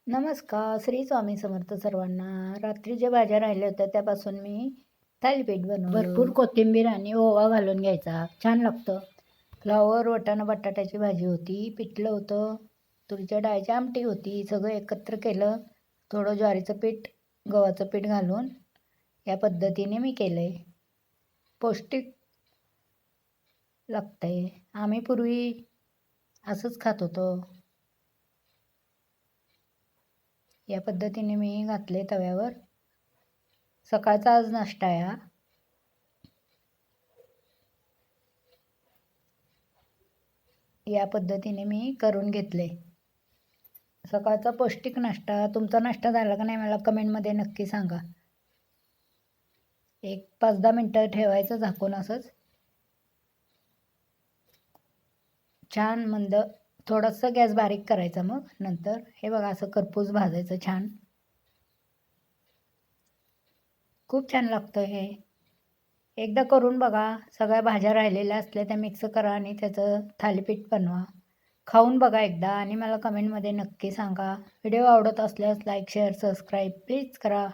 नमस्कार. श्री स्वामी समर्थ सर्वांना. रात्री जे भाज्या राहिल्या होत्या त्यापासून मी थालीपीठ बनवलं. भरपूर कोथिंबीर आणि ओवा घालून घ्यायचा, छान लागतं. फ्लावर, वाटाणा, बटाट्याची भाजी होती, पिठलं होतं, तुरीच्या डाळीची आमटी होती. सगळं एकत्र केलं. थोडं ज्वारीचं पीठ, गव्हाचं पीठ घालून या पद्धतीने मी केलंय. पौष्टिक लागतंय. आम्ही पूर्वी असंच खात होतो. या पद्धतीने मी घातले तव्यावर. सकाळचा आज नाश्ता आहे हा. या पद्धतीने मी करून घेतले. सकाळचा पौष्टिक नाश्ता. तुमचा नाश्ता झाला का नाही मला कमेंटमध्ये नक्की सांगा. एक 5-10 मिनटं ठेवायचं झाकून असंच. छान मंद, थोडासा गॅस बारीक करायचा. मग नंतर हे बघा असं करपूस भाजायचं छान. खूप छान लागतं हे. एकदा करून बघा. सगळ्या भाज्या राहिलेल्या असल्या त्या मिक्स करा आणि त्याचं थालीपीठ बनवा. खाऊन बघा एकदा आणि मला कमेंटमध्ये नक्की सांगा. व्हिडिओ आवडत असल्यास लाईक, शेअर, सबस्क्राईब प्लीज करा.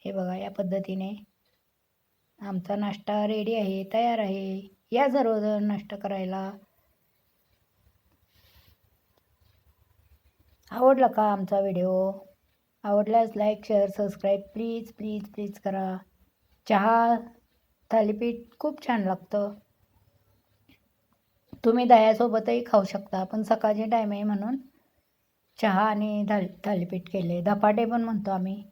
हे बघा या पद्धतीने आमचा नाश्ता रेडी आहे, तयार आहे. या सर्वजण नाश्ता करायला. आवडला का आमचा व्हिडिओ? आवडल्यास like, share, subscribe please please please करा. चहा, थालीपीठ खूप छान लागतं. तुम्ही दह्यासोबतही खाऊ शकता, पण सकाळची टाईम आहे म्हणून चहा आणि थालीपीठ केले. धपाटे पण म्हणतो आम्ही.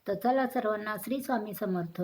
तर चला सर्वांना श्री स्वामी समर्थ.